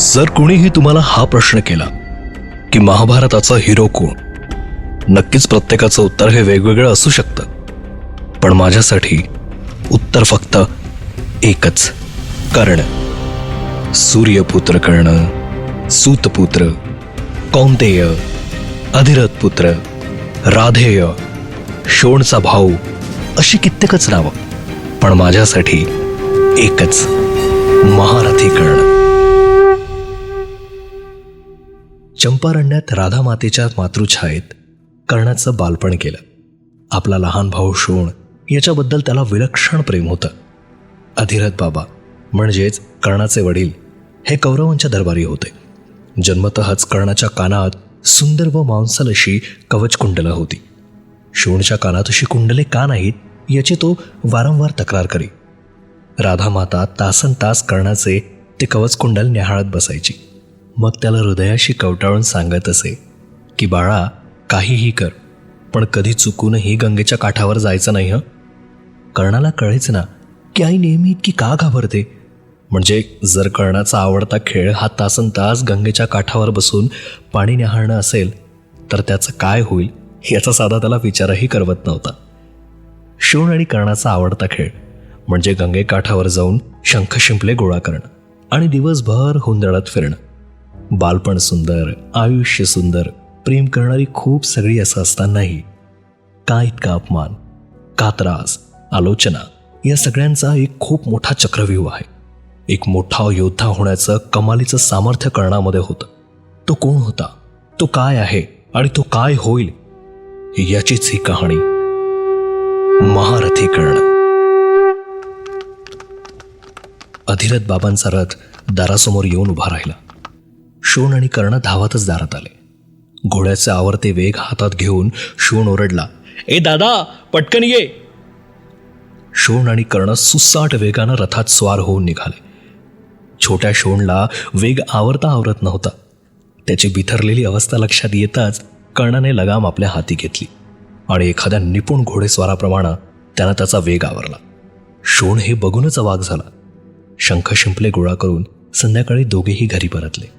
जर कोणीही तुम्हाला हा प्रश्न केला की महाभारताचा हिरो कोण, नक्कीच प्रत्येकाचं उत्तर हे वेगवेगळं असू शकतं. पण माझ्यासाठी उत्तर फक्त एकच, कर्ण. सूर्यपुत्र कर्ण, सूतपुत्र, कौंतेय, अधिरथ पुत्र, राधेय, शोणचा भाऊ, अशी कित्येकच नावं. पण माझ्यासाठी एकच, महारथी कर्ण. चंपारण्यात राधा मातेच्या मातृछायेत कर्णाचं बालपण केलं. आपला लहान भाऊ शोण याच्याबद्दल त्याला विलक्षण प्रेम होतं. अधिरथ बाबा म्हणजेच कर्णाचे वडील हे कौरवांच्या दरबारी होते. जन्मतःच कर्णाच्या कानात सुंदर व मांसल अशी कवचकुंडलं होती. शोणच्या कानात अशी कुंडले का नाहीत याची तो वारंवार तक्रार करी. राधा माता तासन तास कर्णाचे ते कवचकुंडल न्याहाळत बसायची. मग त्याला हृदयाशी कवटाळून सांगत असे की बाळा, काहीही कर, पण कधी चुकूनही गंगेच्या काठावर जायचं नाही हं. कर्णाला कळेच ना की आई नेहमी इतकी का घाबरते. म्हणजे जर कर्णाचा आवडता खेळ हा तासन तास गंगेच्या काठावर बसून पाणी न्याहाळणं असेल तर त्याचं काय होईल याचा साधा त्याला विचारही करवत नव्हता. शोण आणि कर्णाचा आवडता खेळ म्हणजे गंगेकाठावर जाऊन शंख शिंपले गोळा करणं आणि दिवसभर हुंदडत फिरणं. बालपण सुंदर, आयुष्य सुंदर, प्रेम करणारी खूप सगळी असं असतानाही का इतका अपमान, का त्रास, आलोचना या सगळ्यांचा एक खूप मोठा चक्रव्यूह आहे. एक मोठा योद्धा होण्याचं कमालीचं सामर्थ्य कर्णामध्ये होतं. तो कोण होता, तो काय आहे आणि तो काय होईल याचीच ही कहाणी, महारथी कर्ण. अधिरथ बाबांचा रथ दारासमोर येऊन उभा राहिला. शोण आणि कर्ण धावतच दारात आले. घोड्याचे आवरते वेग हातात घेऊन शोण ओरडला, ए दादा, पटकन ये. शोण आणि कर्ण सुसाट वेगानं रथात स्वार होऊन निघाले. छोट्या शोणला वेग आवरत नव्हता. त्याची बिथरलेली अवस्था लक्षात येताच कर्णाने लगाम आपल्या हाती घेतली आणि एखाद्या निपुण घोडेस्वाराप्रमाणे त्यानं त्याचा वेग आवरला. शोण हे बघूनच अवाक झाला. शंख शिंपले गोळा करून संध्याकाळी दोघेही घरी परतले.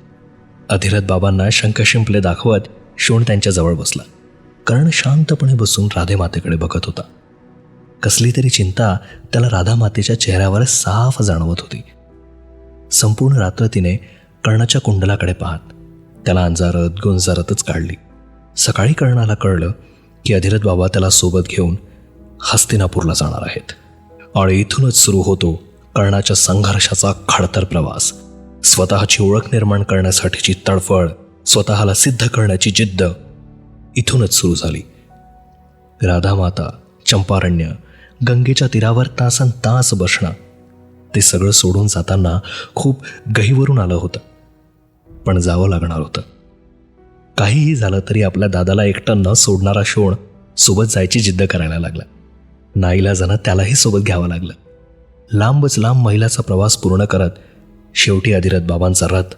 अधिरथ बाबांना शंख शिंपले दाखवत शोण त्यांच्या जवळ बसला. कर्ण शांतपणे बसून राधेमातेकडे बघत होता. कसली तरी चिंता त्याला राधा मातेच्या चेहऱ्यावर साफ जाणवत होती. संपूर्ण रात्र तिने कर्णाच्या कुंडलाकडे पाहत त्याला अंजारत गोंजारतच काढली. सकाळी कर्णाला कळलं की अधिरथ बाबा त्याला सोबत घेऊन हस्तिनापूरला जाणार आहेत आणि इथूनच सुरू होतो कर्णाच्या संघर्षाचा खडतर प्रवास. स्वतःची ओळख निर्माण करण्यासाठीची तडफड, स्वतःला सिद्ध करण्याची जिद्द इथूनच सुरू झाली. राधा माता, चंपारण्य, गंगेच्या तीरावर तासन तास बसणं, ते सगळं सोडून जाताना खूप गहिवरून आलं होतं. पण जावं लागणार होतं. काहीही झालं तरी आपल्या दादाला एकटं न सोडणारा शोण सोबत जायची जिद्द करायला लागला. नाईलाजानं त्यालाही सोबत घ्यावं लागलं. लांबच लांब मैलाचा प्रवास पूर्ण करत शेवटी अधिरथ बाबांचा रथ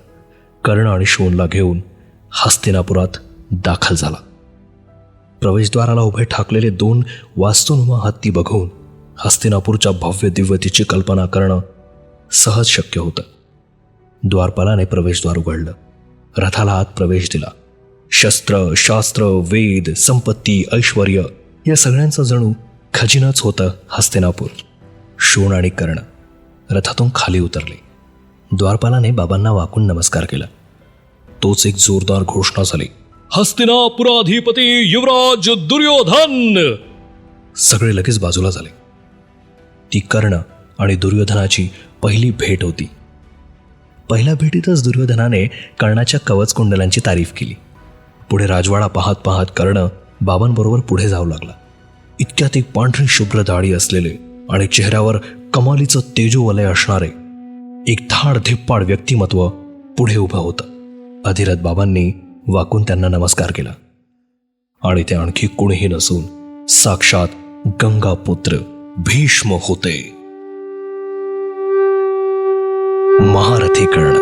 कर्ण आणि शोणला घेऊन हस्तिनापुरात दाखल झाला. प्रवेशद्वाराला उभे ठाकलेले 2 वास्तुनुमा हत्ती बघून हस्तिनापूरच्या भव्य दिव्यतेची कल्पना करणं सहज शक्य होतं. द्वारपालाने प्रवेशद्वार उघडलं. रथाला आत प्रवेश दिला. शस्त्र, शास्त्र, वेद, संपत्ती, ऐश्वर या सगळ्यांचं जणू खजिनाच होतं हस्तिनापूर. शोण आणि कर्ण रथातून खाली उतरले. द्वारपालाने बाबांना वाकून नमस्कार केला. तोच एक जोरदार घोषणा झाली, हस्तिनापुराधिपती युवराज दुर्योधन. सगळे लगेच बाजूला झाले. ती कर्ण आणि दुर्योधनाची पहिली भेट होती. पहिल्या भेटीतच दुर्योधनाने कर्णाच्या कवच कुंडलांची तारीफ केली. पुढे राजवाडा पाहत पाहत कर्ण बाबांबरोबर पुढे जाऊ लागला. इतक्यात एक पांढरी शुभ्र दाढी असलेले आणि चेहऱ्यावर कमालीचं तेजोवलय असणारे एक धाडधिप्पाड व्यक्तिमत्व पुढे उभं होतं. अधिरथ बाबांनी वाकून त्यांना नमस्कार केला. आणि ते आणखी कोणीही नसून साक्षात गंगापुत्र भीष्म होते. महारथी कर्ण.